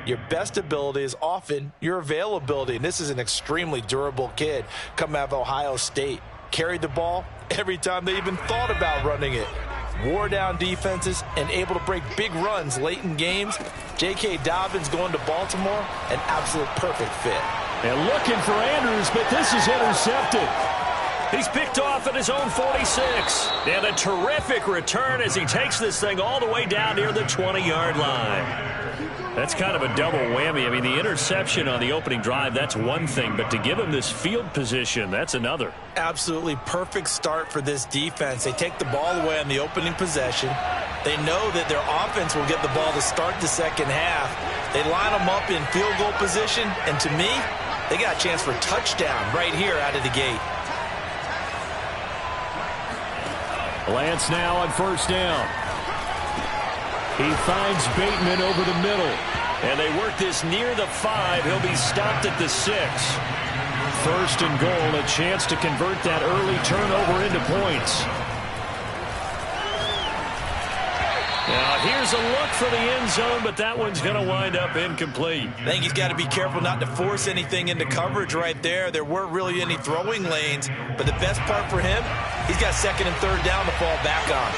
your best ability is often your availability. And this is an extremely durable kid coming out of Ohio State. Carried the ball every time they even thought about running it. Wore down defenses and able to break big runs late in games. J.K. Dobbins going to Baltimore, an absolute perfect fit. And looking for Andrews, but this is intercepted. He's picked off at his own 46. And a terrific return as he takes this thing all the way down near the 20-yard line. That's kind of a double whammy. I mean, the interception on the opening drive, that's one thing. But to give him this field position, that's another. Absolutely perfect start for this defense. They take the ball away on the opening possession. They know that their offense will get the ball to start the second half. They line them up in field goal position. And to me, they got a chance for a touchdown right here out of the gate. Lance now on first down. He finds Bateman over the middle. And they work this near the 5. He'll be stopped at the 6. First and goal, a chance to convert that early turnover into points. Now here's a look for the end zone, but that one's going to wind up incomplete. I think he's got to be careful not to force anything into coverage right there. There weren't really any throwing lanes, but the best part for him, he's got second and third down to fall back on.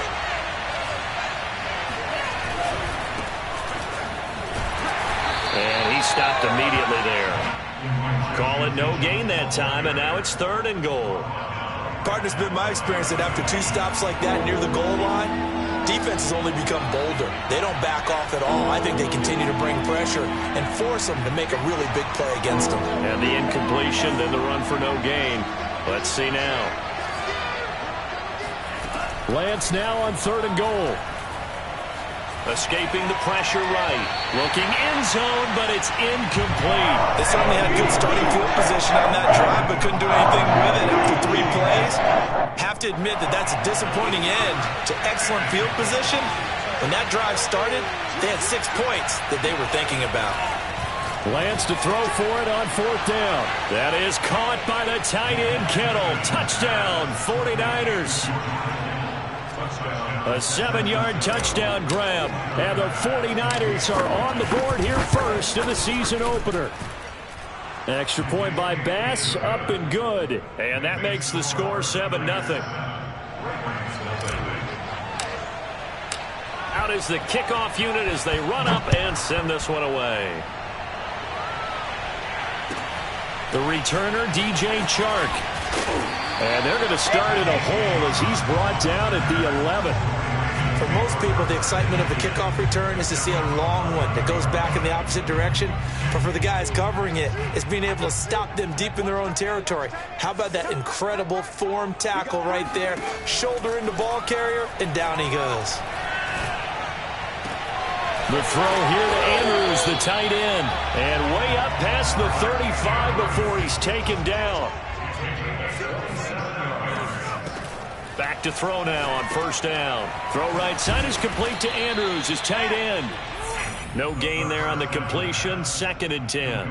And he stopped immediately there. Call it no gain that time, and now it's third and goal. Partner's been my experience that after two stops like that near the goal line, defenses only become bolder. They don't back off at all. I think they continue to bring pressure and force them to make a really big play against them. And the incompletion, then the run for no gain. Let's see now. Lance now on third and goal. Escaping the pressure right. Looking end zone, but it's incomplete. They certainly had good starting field position on that drive, but couldn't do anything with it after 3 plays. Have to admit that that's a disappointing end to excellent field position. When that drive started, they had 6 points that they were thinking about. Lance to throw for it on fourth down. That is caught by the tight end, Kittle. Touchdown, 49ers. A 7-yard touchdown grab. And the 49ers are on the board here first in the season opener. Extra point by Bass, up and good. And that makes the score 7-0. Out is the kickoff unit as they run up and send this one away. The returner, DJ Chark. And they're going to start in a hole as he's brought down at the 11. For most people, the excitement of the kickoff return is to see a long one that goes back in the opposite direction. But for the guys covering it, it's being able to stop them deep in their own territory. How about that incredible form tackle right there? Shoulder into ball carrier, and down he goes. The throw here to Andrews, the tight end. And way up past the 35 before he's taken down. Back to throw now on first down. Throw right side is complete to Andrews, his tight end. No gain there on the completion, 2nd and 10.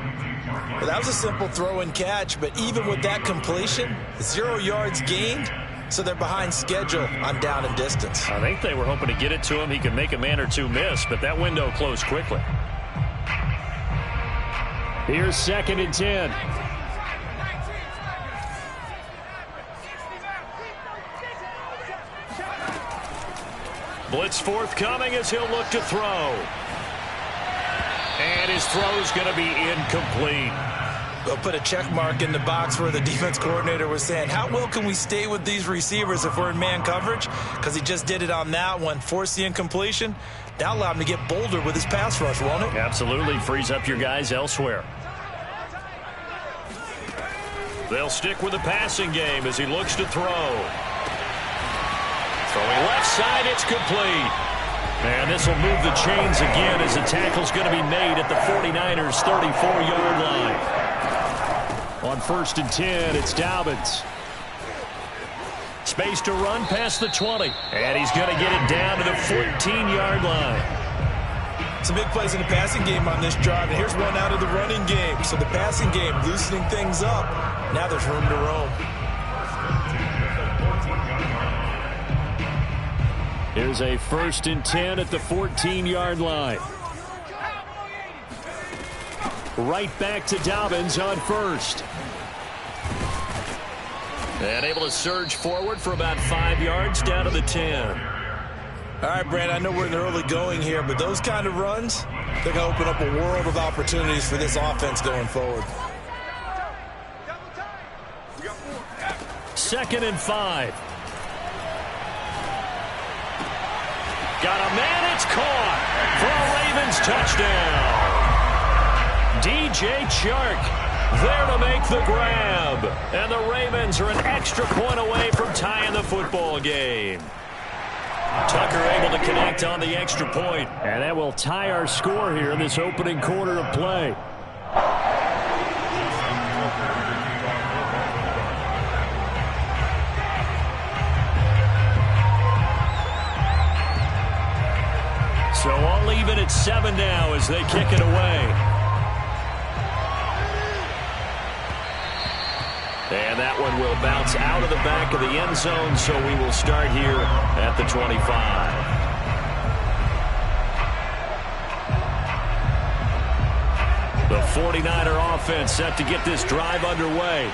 Well, that was a simple throw and catch, but even with that completion, 0 yards gained, so they're behind schedule on down and distance. I think they were hoping to get it to him. He could make a man or two miss, but that window closed quickly. Here's 2nd and 10. Blitz forthcoming as he'll look to throw. And his throw's going to be incomplete. They'll put a check mark in the box where the defense coordinator was saying, how well can we stay with these receivers if we're in man coverage? Because he just did it on that one. Force the incompletion. That'll allow him to get bolder with his pass rush, won't it? Absolutely. Frees up your guys elsewhere. They'll stick with the passing game as he looks to throw. Throwing left side, it's complete. And this will move the chains again as the tackle's going to be made at the 49ers' 34-yard line. On 1st and 10, it's Dobbins. Space to run past the 20. And he's going to get it down to the 14-yard line. Some big plays in the passing game on this drive, and here's one out of the running game. So the passing game loosening things up. Now there's room to roam. Here's a 1st and 10 at the 14-yard line. Right back to Dobbins on first. And able to surge forward for about 5 yards down to the 10. All right, Brandon, I know we're in the early going here, but those kind of runs, they're going to open up a world of opportunities for this offense going forward. 2nd and 5. Got a man, it's caught for a Ravens touchdown. DJ Chark there to make the grab. And the Ravens are an extra point away from tying the football game. Tucker able to connect on the extra point. And that will tie our score here in this opening quarter of play. So all even at 7 now as they kick it away. And that one will bounce out of the back of the end zone, so we will start here at the 25. The 49er offense set to get this drive underway.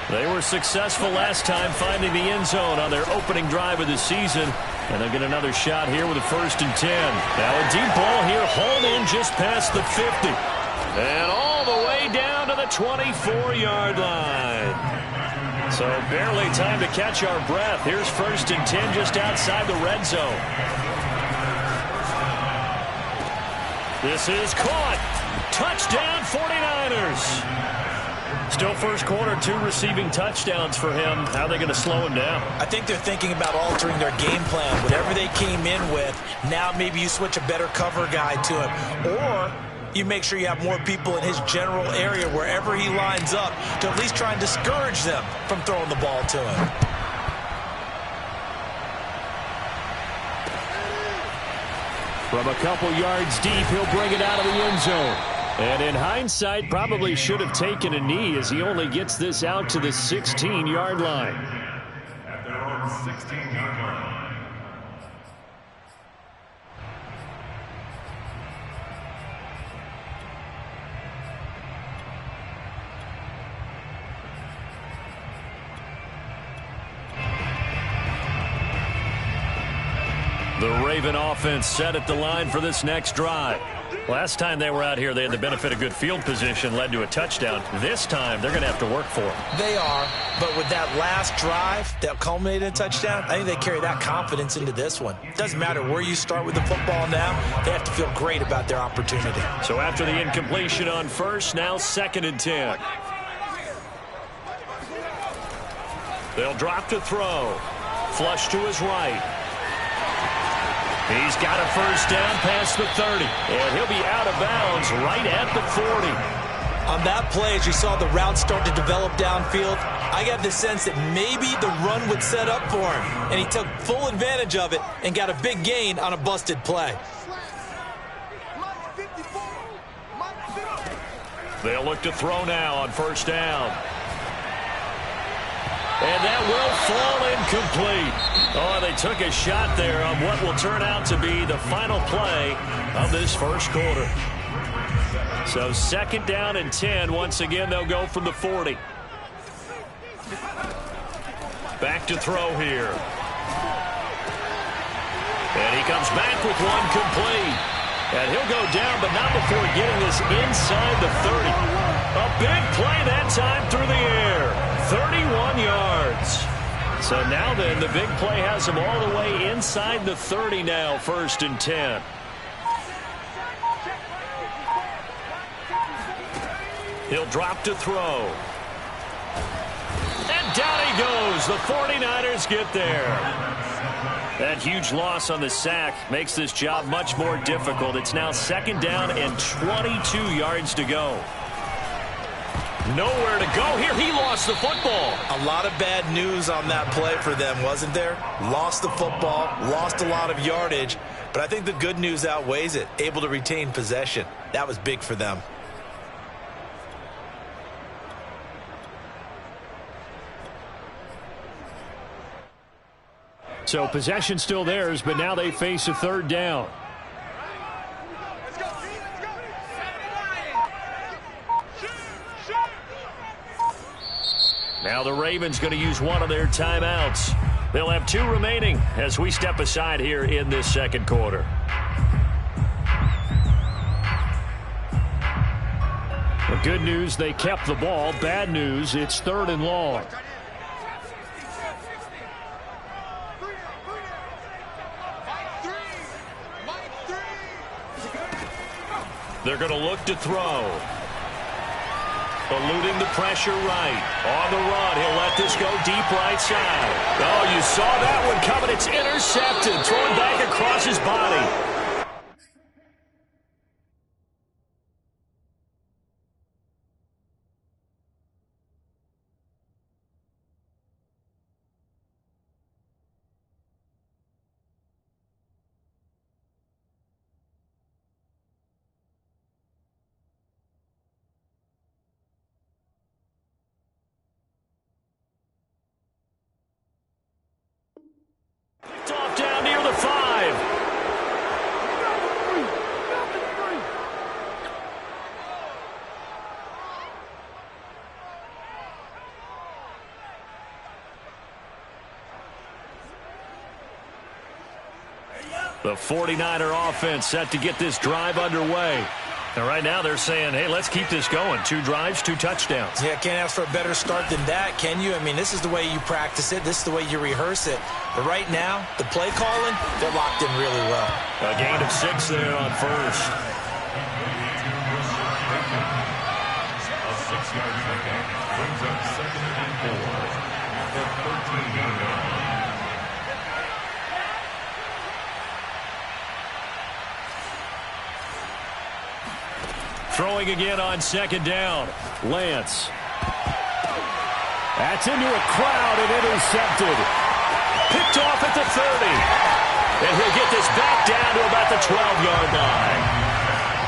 They were successful last time finding the end zone on their opening drive of the season. And they'll get another shot here with a 1st and 10. Now a deep ball here, hauled in just past the 50. And all the way down to the 24-yard line. So barely time to catch our breath. Here's 1st and 10 just outside the red zone. This is caught. Touchdown 49ers. Still first quarter, 2 receiving touchdowns for him. How are they going to slow him down? I think they're thinking about altering their game plan. Whatever they came in with, now maybe you switch a better cover guy to him. Or you make sure you have more people in his general area wherever he lines up to at least try and discourage them from throwing the ball to him. From a couple yards deep, he'll bring it out of the end zone. And in hindsight, probably should have taken a knee as he only gets this out to the 16-yard line. At their own 16-yard line. The Raven offense set at the line for this next drive. Last time they were out here, they had the benefit of good field position, led to a touchdown. This time, they're going to have to work for it. They are, but with that last drive that culminated in a touchdown, I think they carry that confidence into this one. Doesn't matter where you start with the football now, they have to feel great about their opportunity. So after the incompletion on first, now 2nd and 10. They'll drop to throw. Flush to his right. He's got a 1st down past the 30, and he'll be out of bounds right at the 40. On that play, as you saw the route start to develop downfield, I got the sense that maybe the run would set up for him, and he took full advantage of it and got a big gain on a busted play. They'll look to throw now on 1st down. And that will fall incomplete. Oh, they took a shot there on what will turn out to be the final play of this first quarter. So 2nd down and 10. Once again, they'll go from the 40. Back to throw here. And he comes back with one complete. And he'll go down, but not before getting this inside the 30. A big play that time through the air. 31 yards. So now then, the big play has him all the way inside the 30 now, 1st and 10. He'll drop to throw. And down he goes. The 49ers get there. That huge loss on the sack makes this job much more difficult. It's now 2nd down and 22 yards to go. Nowhere to go here. He lost the football. A lot of bad news on that play for them, wasn't there? Lost the football, lost a lot of yardage, but I think the good news outweighs it. Able to retain possession. That was big for them. So possession still theirs, but now they face a 3rd down. Now the Ravens going to use one of their timeouts. They'll have 2 remaining as we step aside here in this second quarter. The good news, they kept the ball. Bad news, it's 3rd and long. They're going to look to throw. Eluding the pressure right. On the run, he'll let this go deep right side. Oh, you saw that one coming. It's intercepted. Thrown back across his body. Off down near the 5. The 49er offense set to get this drive underway. And right now they're saying, hey, let's keep this going. 2 drives, 2 touchdowns. Yeah, can't ask for a better start than that, can you? I mean, this is the way you practice it. This is the way you rehearse it. But right now, the play calling, they're locked in really well. A gain of 6 there on first. A 6-yard pickup brings up 2nd and 4 at the 13-yard line. Throwing again on 2nd down. Lance. That's into a crowd and intercepted. Picked off at the 30. And he'll get this back down to about the 12-yard line.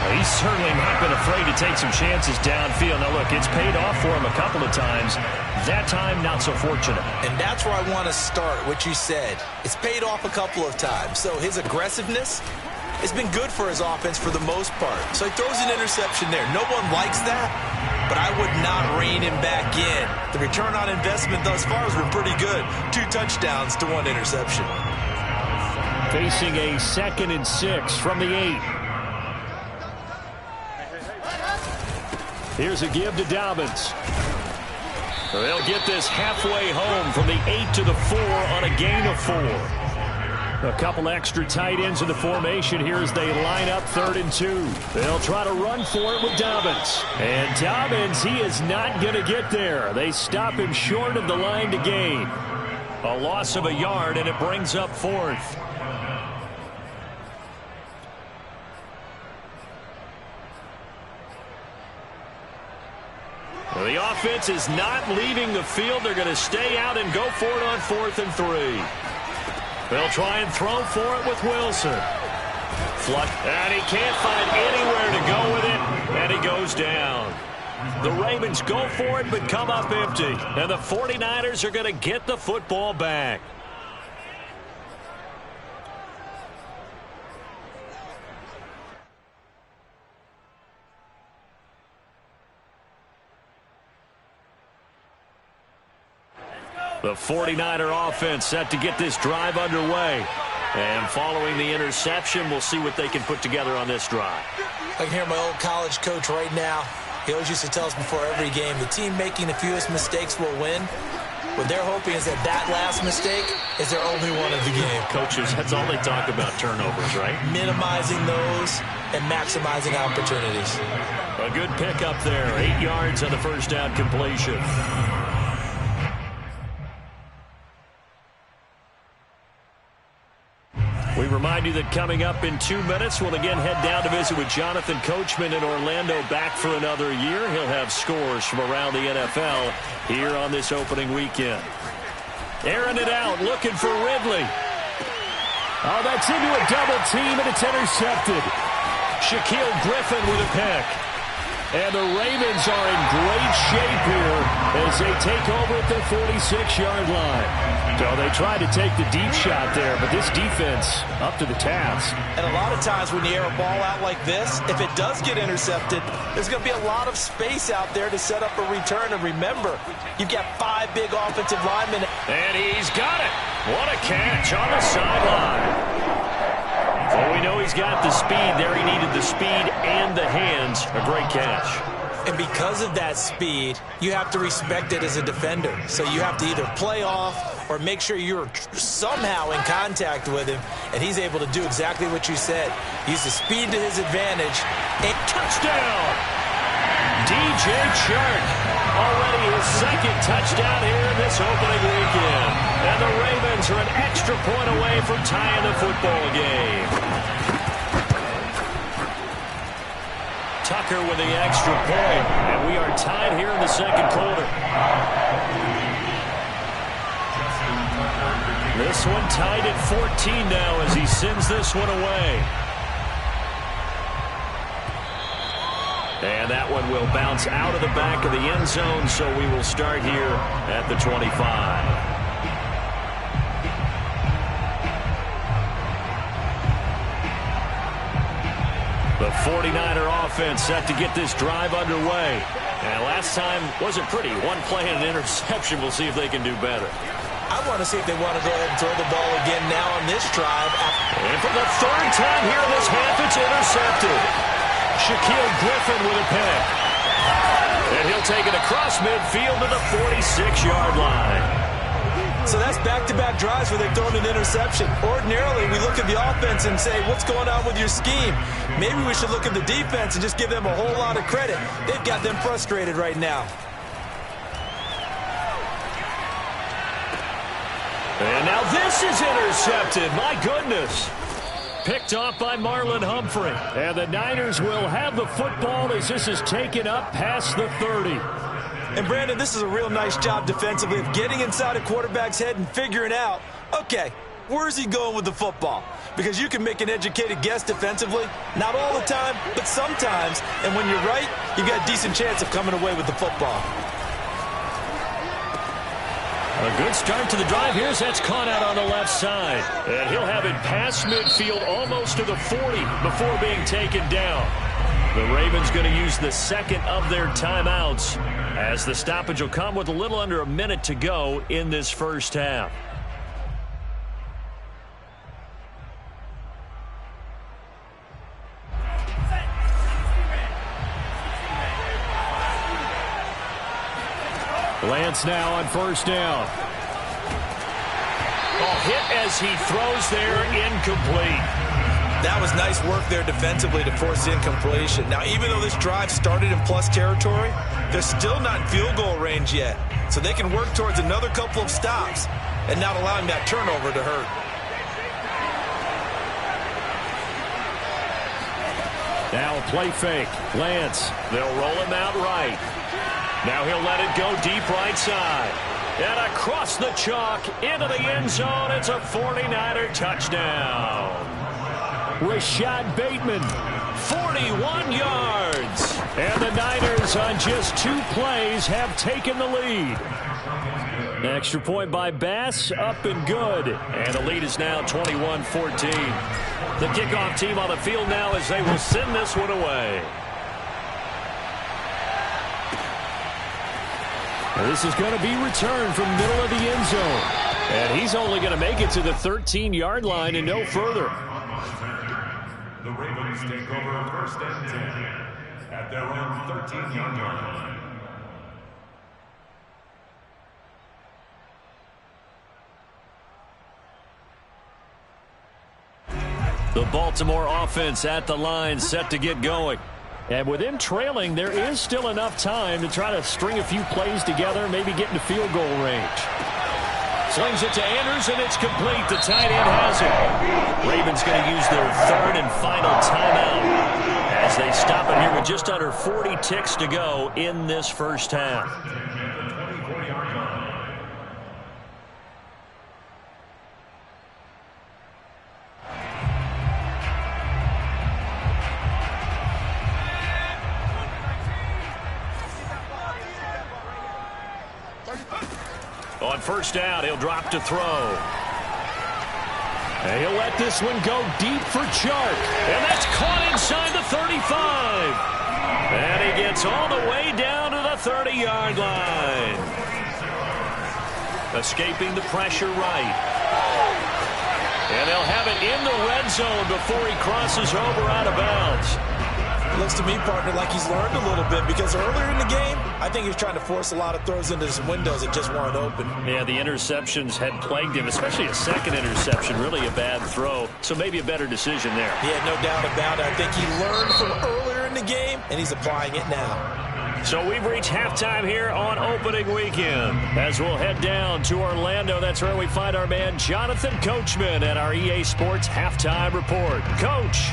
Well, he's certainly not been afraid to take some chances downfield. Now, look, it's paid off for him a couple of times. That time, not so fortunate. And that's where I want to start, what you said. It's paid off a couple of times. So his aggressiveness, it's been good for his offense for the most part. So he throws an interception there. No one likes that, but I would not rein him back in. The return on investment thus far has been pretty good. 2 touchdowns to 1 interception. Facing a 2nd and 6 from the 8. Here's a give to Dobbins. They'll get this halfway home from the 8 to the 4 on a gain of 4. A couple extra tight ends in the formation here as they line up 3rd and 2. They'll try to run for it with Dobbins. And Dobbins, he is not going to get there. They stop him short of the line to gain. A loss of a yard, and it brings up 4th. Well, the offense is not leaving the field. They're going to stay out and go for it on 4th and 3. They'll try and throw for it with Wilson. And he can't find anywhere to go with it, and he goes down. The Ravens go for it but come up empty. And the 49ers are going to get the football back. The 49er offense set to get this drive underway. And following the interception, we'll see what they can put together on this drive. I can hear my old college coach right now. He always used to tell us before every game, the team making the fewest mistakes will win. What they're hoping is that that last mistake is their only one of the game. Coaches, that's all they talk about, turnovers, right? Minimizing those and maximizing opportunities. A good pickup there. 8 yards on the first down completion. We remind you that coming up in 2 minutes, we'll again head down to visit with Jonathan Coachman in Orlando, back for another year. He'll have scores from around the NFL here on this opening weekend. Airing it out, looking for Ridley. Oh, that's into a double team, and it's intercepted. Shaquille Griffin with a pick. And the Ravens are in great shape here as they take over at their 46-yard line. So they tried to take the deep shot there, but this defense up to the task. And a lot of times when you air a ball out like this, if it does get intercepted, there's going to be a lot of space out there to set up a return. And remember, you've got 5 big offensive linemen. And he's got it. What a catch on the sideline. Well, we know he's got the speed there. He needed the speed and the hands. A great catch. And because of that speed, you have to respect it as a defender. So you have to either play off or make sure you're somehow in contact with him. And he's able to do exactly what you said. Use the speed to his advantage. And touchdown! DJ Chark. Already his second touchdown here in this opening weekend. And the Ravens are an extra point away from tying the football game. Tucker with the extra point. And we are tied here in the second quarter. This one tied at 14 now as he sends this one away. And that one will bounce out of the back of the end zone, so we will start here at the 25. The 49er offense set to get this drive underway. And last time wasn't pretty. One play and an interception. We'll see if they can do better. I want to see if they want to go ahead and throw the ball again now on this drive. And for the third time here in this half, it's intercepted. Shaquille Griffin with a pick. And he'll take it across midfield to the 46-yard line. So that's back-to-back drives where they've thrown an interception. Ordinarily, we look at the offense and say, what's going on with your scheme? Maybe we should look at the defense and just give them a whole lot of credit. They've got them frustrated right now. And now this is intercepted. My goodness. Picked off by Marlon Humphrey. And the Niners will have the football as this is taken up past the 30. And, Brandon, this is a real nice job defensively of getting inside a quarterback's head and figuring out, okay, where's he going with the football? Because you can make an educated guess defensively. Not all the time, but sometimes. And when you're right, you've got a decent chance of coming away with the football. A good start to the drive here as that's caught out on the left side. And he'll have it past midfield almost to the 40 before being taken down. The Ravens going to use the second of their timeouts as the stoppage will come with a little under a minute to go in this first half. Lance now on first down. Hit as he throws there, incomplete. That was nice work there defensively to force incompletion. Now, even though this drive started in plus territory, they're still not in field goal range yet. So they can work towards another couple of stops and not allowing that turnover to hurt. Now a play fake. Lance. They'll roll him out right. Now he'll let it go deep right side. And across the chalk into the end zone. It's a 49er touchdown. Rashad Bateman, 41 yards. And the Niners on just 2 plays have taken the lead. Extra point by Bass, up and good. And the lead is now 21-14. The kickoff team on the field now as they will send this one away. This is going to be returned from middle of the end zone. And he's only going to make it to the 13-yard line and no further. The Ravens take over first and 10 at their own 13-yard line. The Baltimore offense at the line set to get going. And with them trailing, there is still enough time to try to string a few plays together, maybe get into field goal range. Slings it to Andrews, and it's complete. The tight end has it. Ravens going to use their third and final timeout as they stop it here with just under 40 ticks to go in this first half. On first down, he'll drop to throw. And he'll let this one go deep for Chark. And that's caught inside the 35. And he gets all the way down to the 30-yard line. Escaping the pressure right. And they'll have it in the red zone before he crosses over out of bounds. Looks to me, partner, like he's learned a little bit, because earlier in the game, I think he was trying to force a lot of throws into some windows that just weren't open. Yeah, the interceptions had plagued him, especially a second interception, really a bad throw. So maybe a better decision there. Yeah, no doubt about it. I think he learned from earlier in the game, and he's applying it now. So we've reached halftime here on opening weekend. As we'll head down to Orlando, that's where we find our man Jonathan Coachman at our EA Sports Halftime Report. Coach.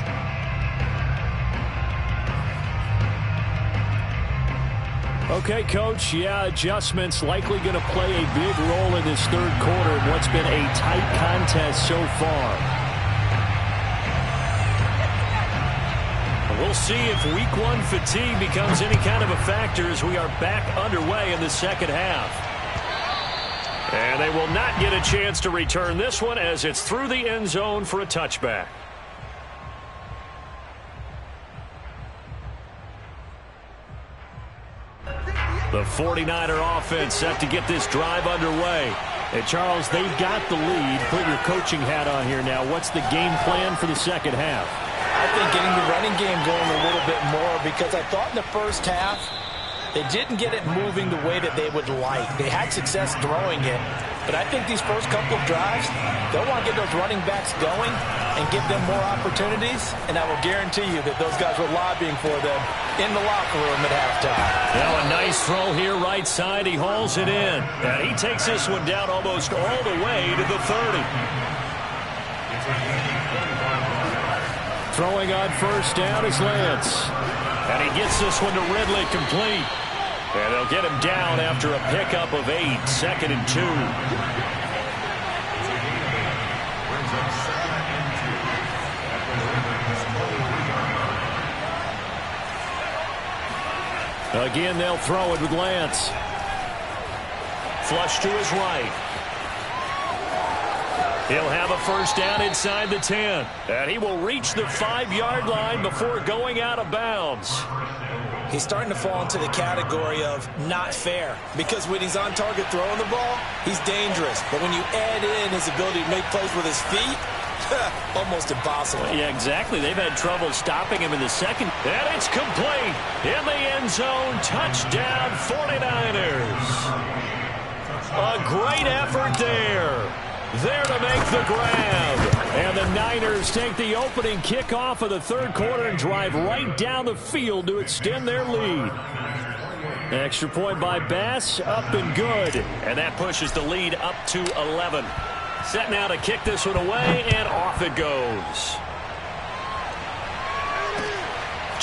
Okay, Coach, yeah, adjustments likely going to play a big role in this third quarter in what's been a tight contest so far. We'll see if week one fatigue becomes any kind of a factor as we are back underway in the second half. And they will not get a chance to return this one as it's through the end zone for a touchback. The 49er offense set to get this drive underway. And, Charles, they've got the lead. Put your coaching hat on here now. What's the game plan for the second half? I think getting the running game going a little bit more, because I thought in the first half they didn't get it moving the way that they would like. They had success throwing it, but I think these first couple of drives, they'll want to get those running backs going and give them more opportunities, and I will guarantee you that those guys were lobbying for them in the locker room at halftime. Now a nice throw here right side. He hauls it in, and he takes this one down almost all the way to the 30. Throwing on first down is Lance. And he gets this one to Ridley complete. And they'll get him down after a pickup of 8, 2nd and 2. Again, they'll throw it with Lance. Flush to his right. He'll have a first down inside the 10. And he will reach the 5-yard line before going out of bounds. He's starting to fall into the category of not fair, because when he's on target throwing the ball, he's dangerous. But when you add in his ability to make plays with his feet, almost impossible. Yeah, exactly. They've had trouble stopping him in the second. And it's complete. In the end zone, touchdown 49ers. A great effort there. There to make the grab. And the Niners take the opening kickoff of the third quarter and drive right down the field to extend their lead. Extra point by Bass, up and good. And that pushes the lead up to 11. Set now to kick this one away, and off it goes.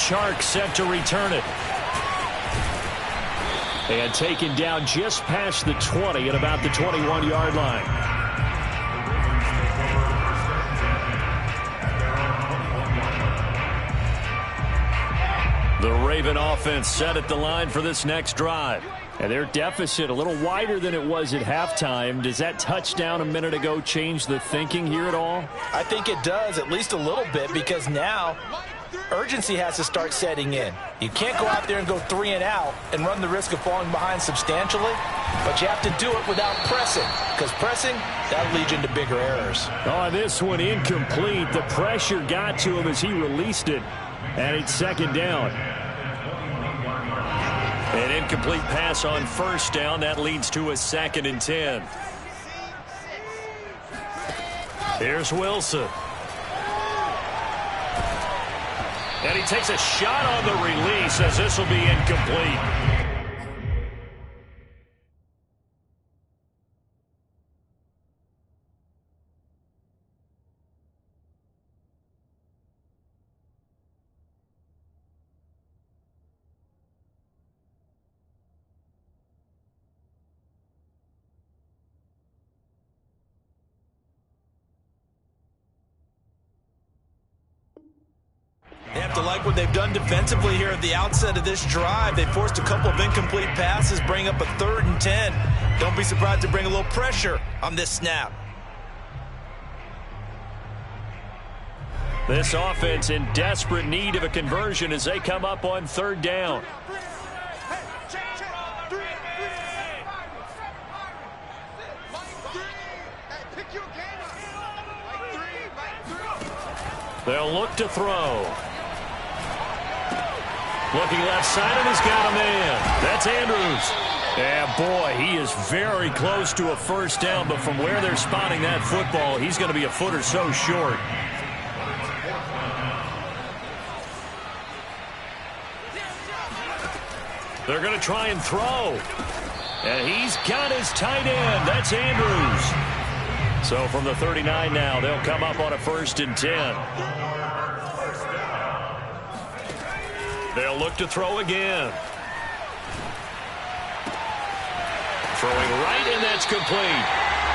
Chark set to return it. And taken down just past the 20 at about the 21-yard line. The Raven offense set at the line for this next drive. And their deficit a little wider than it was at halftime. Does that touchdown a minute ago change the thinking here at all? I think it does, at least a little bit, because now urgency has to start setting in. You can't go out there and go 3 and out and run the risk of falling behind substantially, but you have to do it without pressing, because pressing, that'll lead you into bigger errors. Oh, this one incomplete. The pressure got to him as he released it, and it's second down. An incomplete pass on first down. That leads to a 2nd and 10. Here's Wilson. And he takes a shot on the release as this will be incomplete. They have to like like what they've done defensively here at the outset of this drive. They forced a couple of incomplete passes, bring up a 3rd and 10. Don't be surprised to bring a little pressure on this snap. This offense in desperate need of a conversion as they come up on 3rd down. They'll look to throw. Looking left side, and he's got a man. That's Andrews. Yeah, boy, he is very close to a 1st down, but from where they're spotting that football, he's going to be a foot or so short. They're going to try and throw. And he's got his tight end. That's Andrews. So from the 39 now, they'll come up on a 1st and 10. They'll look to throw again. Throwing right, and that's complete.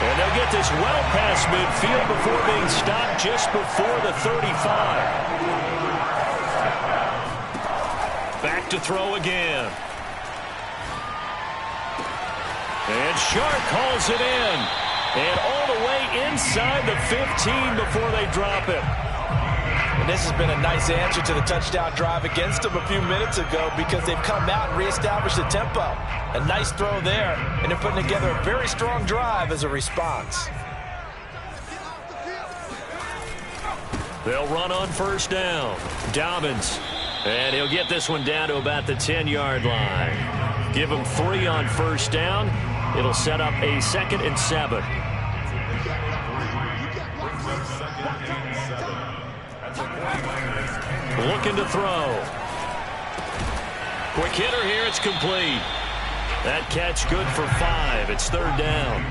And they'll get this well past midfield before being stopped just before the 35. Back to throw again. And Sharp calls it in. And all the way inside the 15 before they drop it. And this has been a nice answer to the touchdown drive against them a few minutes ago because they've come out and reestablished the tempo. A nice throw there, and they're putting together a very strong drive as a response. They'll run on 1st down. Dobbins. And he'll get this one down to about the 10-yard line. Give him 3 on 1st down. It'll set up a 2nd and 7. Looking to throw. Quick hitter here. It's complete. That catch good for 5. It's 3rd down.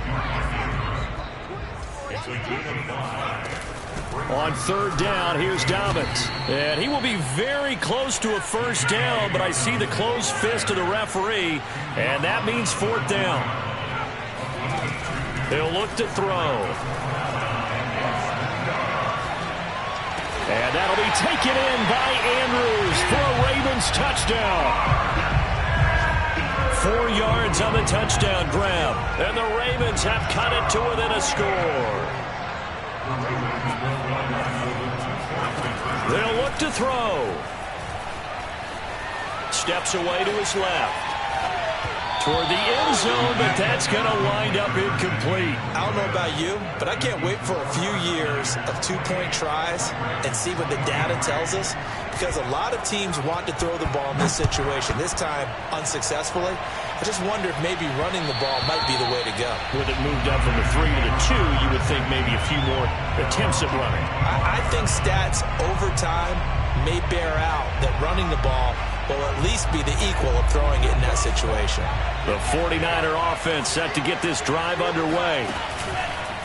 On 3rd down, here's Dobbins. And he will be very close to a 1st down, but I see the closed fist of the referee, and that means 4th down. He'll look to throw. And that'll be taken in by Andrews for a Ravens touchdown. 4 yards on the touchdown grab. And the Ravens have cut it to within a score. They'll look to throw. Steps away to his left. Toward the end zone, but that's going to wind up incomplete. I don't know about you, but I can't wait for a few years of 2-point tries and see what the data tells us, because a lot of teams want to throw the ball in this situation, this time unsuccessfully. I just wonder if maybe running the ball might be the way to go. With it moved up from the 3 to the 2, you would think maybe a few more attempts at running. I think stats over time may bear out that running the ball will at least be the equal of throwing it in that situation. The 49er offense set to get this drive underway.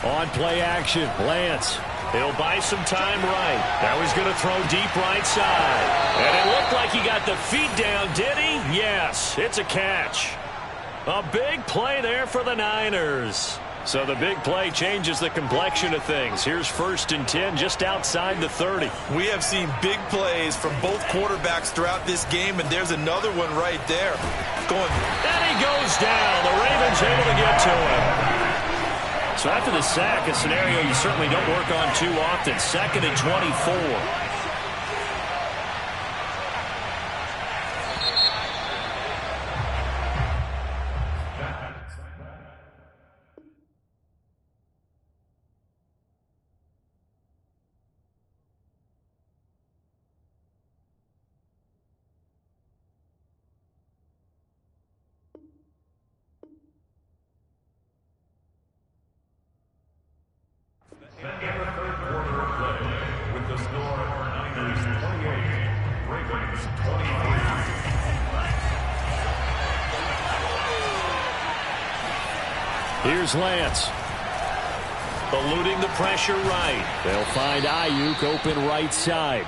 On play action, Lance. He'll buy some time right. Now he's going to throw deep right side. And it looked like he got the feet down, did he? Yes, it's a catch. A big play there for the Niners. So the big play changes the complexion of things. Here's 1st and 10 just outside the 30. We have seen big plays from both quarterbacks throughout this game, and there's another one right there. And he goes down. The Ravens able to get to him. So after the sack, a scenario you certainly don't work on too often. 2nd and 24. In the 3rd quarter of play, with the score Niners 28, Ravens 23. Here's Lance. Eluding the pressure right. They'll find Ayuk open right side.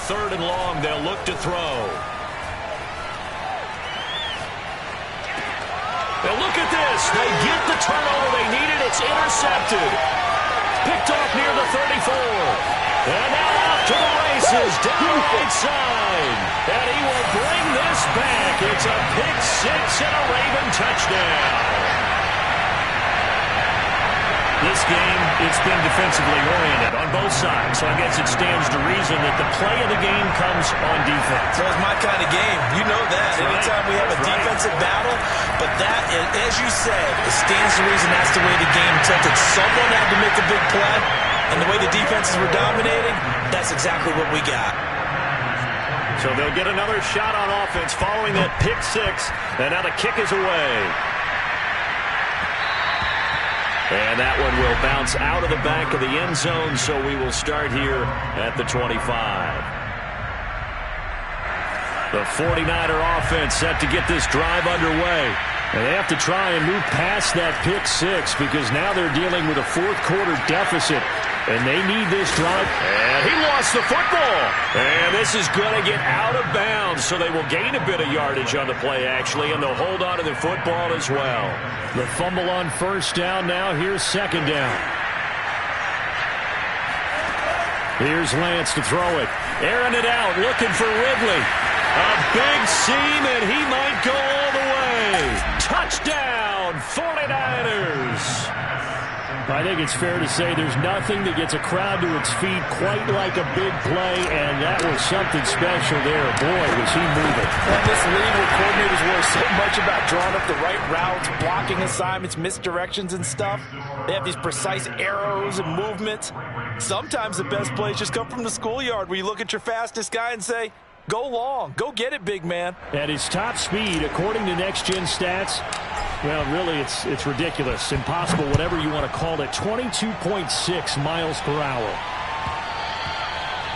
3rd and long. They'll look to throw. And look at this. They get the turnover they needed. It's intercepted. Picked off near the 34. And now off to the races down the right side. And he will bring this back. It's a pick six and a Raven touchdown. This game, it's been defensively oriented on both sides, so I guess it stands to reason that the play of the game comes on defense. So it's my kind of game. You know that. Anytime we have a defensive battle, but that, as you said, it stands to reason that's the way the game tilted. Someone had to make a big play, and the way the defenses were dominating, that's exactly what we got. So they'll get another shot on offense following that pick six, and now the kick is away. And that one will bounce out of the back of the end zone, so we will start here at the 25. The 49er offense set to get this drive underway. And they have to try and move past that pick six because now they're dealing with a fourth-quarter deficit. And they need this drive. And he lost the football. And this is going to get out of bounds, so they will gain a bit of yardage on the play, actually, and they'll hold on to the football as well. The fumble on first down now. Here's second down. Here's Lance to throw it. Airing it out, looking for Ridley. A big seam, and he might go all the way. Touchdown, 49ers. I think it's fair to say there's nothing that gets a crowd to its feet quite like a big play, and that was something special there. Boy, was he moving. And this league where coordinators worry so much about drawing up the right routes, blocking assignments, misdirections and stuff. They have these precise arrows and movements. Sometimes the best plays just come from the schoolyard where you look at your fastest guy and say, go long, go get it, big man. At his top speed, according to Next Gen Stats, well, really, it's ridiculous, impossible, whatever you want to call it, 22.6 miles per hour.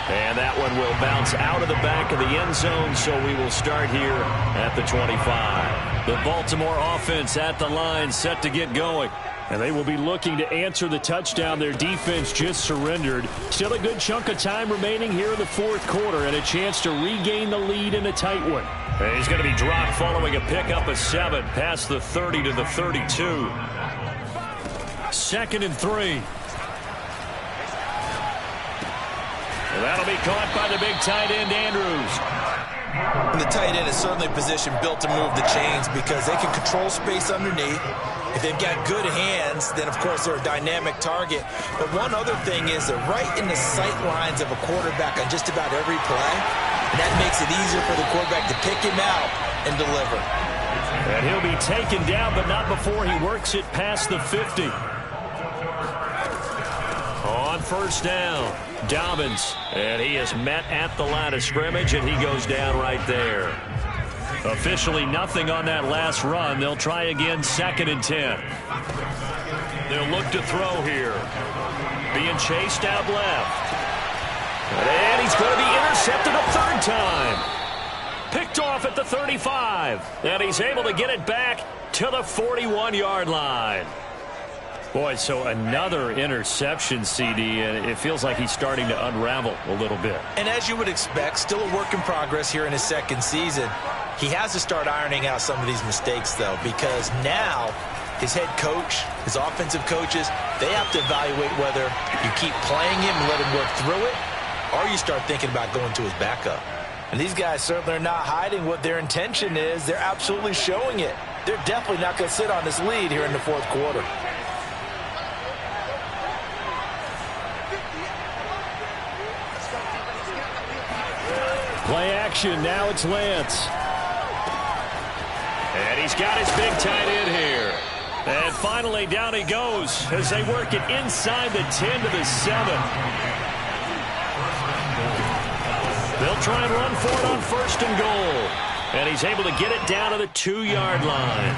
And that one will bounce out of the back of the end zone, so we will start here at the 25. The Baltimore offense at the line, set to get going. And they will be looking to answer the touchdown their defense just surrendered. Still a good chunk of time remaining here in the fourth quarter and a chance to regain the lead in a tight one. And he's going to be dropped following a pickup of 7 past the 30 to the 32. 2nd and 3. And that'll be caught by the big tight end, Andrews. And the tight end is certainly a position built to move the chains because they can control space underneath. If they've got good hands, then, of course, they're a dynamic target. But one other thing is they're right in the sight lines of a quarterback on just about every play. And that makes it easier for the quarterback to pick him out and deliver. And he'll be taken down, but not before he works it past the 50. On first down, Dobbins. And he is met at the line of scrimmage, and he goes down right there. Officially nothing on that last run. They'll try again, 2nd and 10. They'll look to throw here. Being chased out left. And he's going to be intercepted a 3rd time. Picked off at the 35. And he's able to get it back to the 41-yard line. Boy, so another interception, CD, and it feels like he's starting to unravel a little bit. And as you would expect, still a work in progress here in his 2nd season. He has to start ironing out some of these mistakes, though, because now his head coach, his offensive coaches, they have to evaluate whether you keep playing him and let him work through it, or you start thinking about going to his backup. And these guys certainly are not hiding what their intention is. They're absolutely showing it. They're definitely not going to sit on this lead here in the fourth quarter. Play action. Now it's Lance. And he's got his big tight end here. And finally, down he goes as they work it inside the 10 to the 7. They'll try and run for it on 1st and goal. And he's able to get it down to the 2-yard line.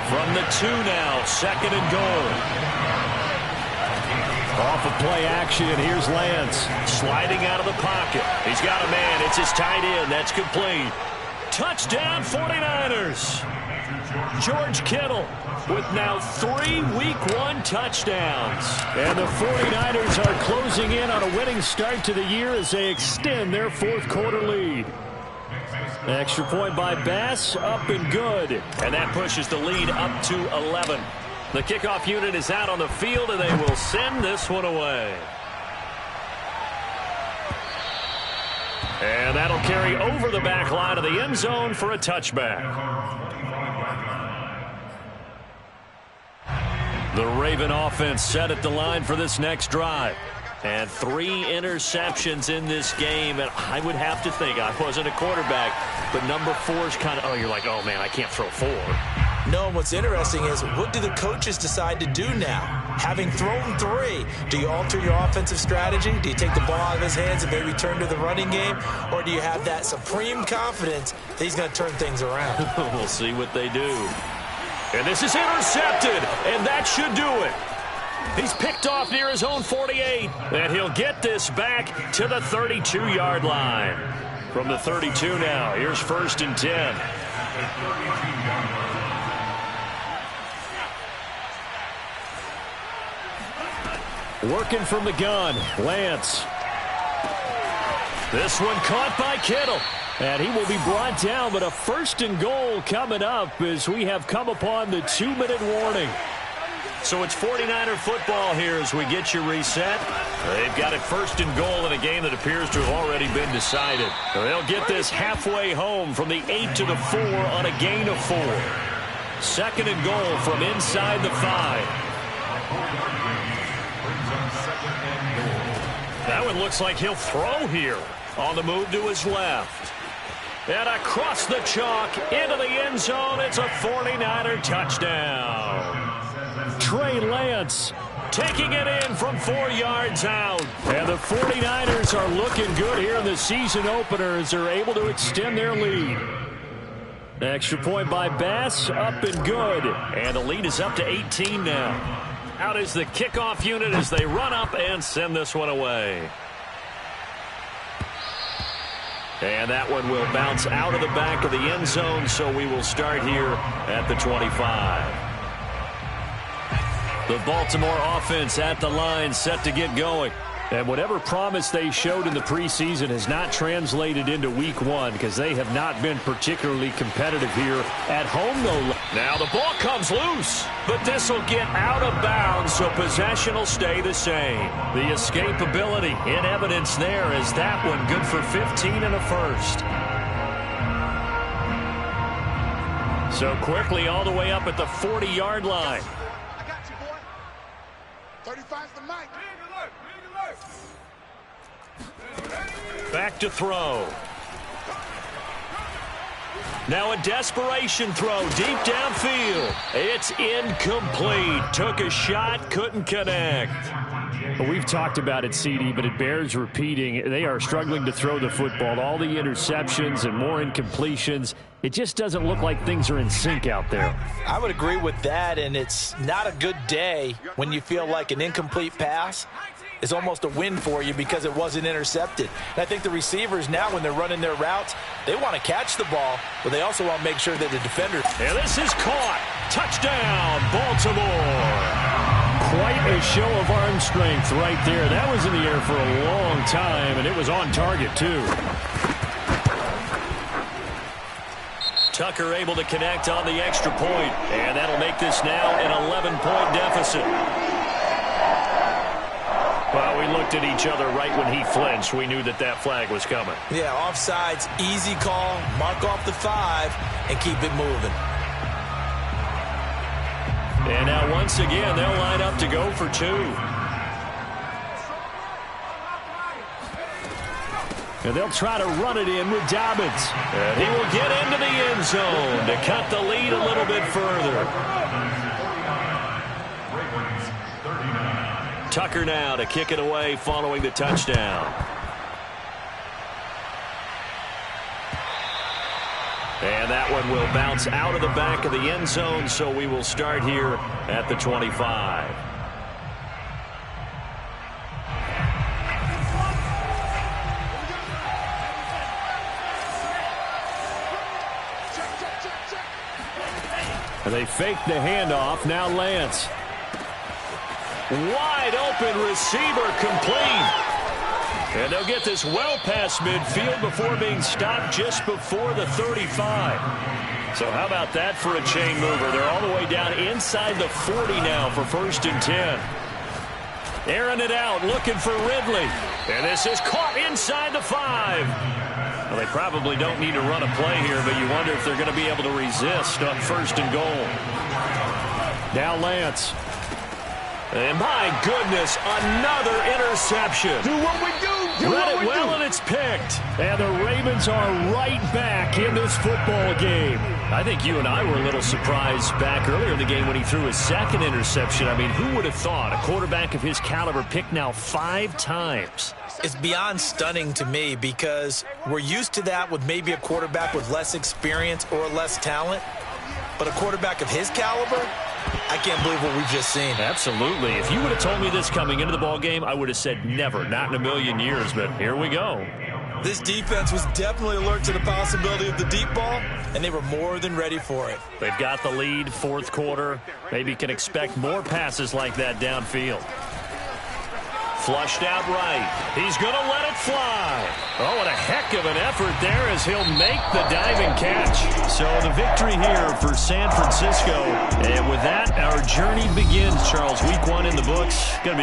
From the 2 now, 2nd and goal. Off of play action, and here's Lance. Sliding out of the pocket. He's got a man. It's his tight end. That's complete. Touchdown 49ers. George Kittle with now 3 Week 1 touchdowns. And the 49ers are closing in on a winning start to the year as they extend their fourth quarter lead. Extra point by Bass, up and good. And that pushes the lead up to 11. The kickoff unit is out on the field, and they will send this one away. And that'll carry over the back line of the end zone for a touchback. The Raven offense set at the line for this next drive. And 3 interceptions in this game. And I would have to think, I wasn't a quarterback, but number 4 is kind of, oh, you're like, oh, man, I can't throw 4. No, what's interesting is what do the coaches decide to do now? Having thrown 3, do you alter your offensive strategy? Do you take the ball out of his hands and maybe turn to the running game? Or do you have that supreme confidence that he's going to turn things around? We'll see what they do. And this is intercepted, and that should do it. He's picked off near his own 48, and he'll get this back to the 32-yard line. From the 32 now, here's 1st and 10. Working from the gun, Lance. This one caught by Kittle. And he will be brought down, but a 1st and goal coming up as we have come upon the 2-minute warning. So it's 49er football here as we get you reset. They've got it 1st and goal in a game that appears to have already been decided. They'll get this halfway home from the 8 to the 4 on a gain of 4. 2nd and goal from inside the 5. That one looks like he'll throw here on the move to his left. And across the chalk into the end zone, it's a 49er touchdown. Trey Lance taking it in from 4 yards out. And the 49ers are looking good here in the season opener as they're able to extend their lead. Extra point by Bass, up and good. And the lead is up to 18 now. Out is the kickoff unit as they run up and send this one away. And that one will bounce out of the back of the end zone, so we will start here at the 25. The Baltimore offense at the line, set to get going. And whatever promise they showed in the preseason has not translated into Week 1 because they have not been particularly competitive here at home, though. Now the ball comes loose, but this will get out of bounds, so possession will stay the same. The escapability in evidence there is that one good for 15 and a 1st. So quickly all the way up at the 40-yard line. I got you, boy. 35's the mic. Back to throw. Now a desperation throw deep downfield. It's incomplete. Took a shot, couldn't connect. Well, we've talked about it, CD, but it bears repeating. They are struggling to throw the football. All the interceptions and more incompletions. It just doesn't look like things are in sync out there. I would agree with that, and it's not a good day when you feel like an incomplete pass is almost a win for you because it wasn't intercepted. And I think the receivers now, when they're running their routes, they want to catch the ball, but they also want to make sure that the defender. And this is caught. Touchdown, Baltimore. Quite a show of arm strength right there. That was in the air for a long time, and it was on target, too. Tucker able to connect on the extra point, and that'll make this now an 11-point deficit. Well, we looked at each other right when he flinched. We knew that that flag was coming. Yeah, offsides, easy call, mark off the 5, and keep it moving. And now once again, they'll line up to go for 2. And they'll try to run it in with Dobbins. And he will get into the end zone to cut the lead a little bit further. Tucker now to kick it away following the touchdown. And that one will bounce out of the back of the end zone, so we will start here at the 25. And they fake the handoff. Now Lance. Wide open receiver complete. And they'll get this well past midfield before being stopped just before the 35. So how about that for a chain mover? They're all the way down inside the 40 now for 1st and 10. Airing it out, looking for Ridley. And this is caught inside the 5. Well, they probably don't need to run a play here, but you wonder if they're going to be able to resist on 1st and goal. Now Lance. And my goodness, another interception. Do what we do. Read it well, and it's picked. And the Ravens are right back in this football game. I think you and I were a little surprised back earlier in the game when he threw his 2nd interception. I mean, who would have thought a quarterback of his caliber picked now 5 times? It's beyond stunning to me because we're used to that with maybe a quarterback with less experience or less talent. But a quarterback of his caliber, I can't believe what we've just seen. Absolutely. If you would have told me this coming into the ball game, I would have said never, not in a million years. But here we go. This defense was definitely alert to the possibility of the deep ball, and they were more than ready for it. They've got the lead, 4th quarter. Maybe can expect more passes like that downfield. Flushed out right. He's going to let it fly. Oh, what a heck of an effort there as he'll make the diving catch. So the victory here for San Francisco. And with that, our journey begins, Charles. Week 1 in the books. Going to be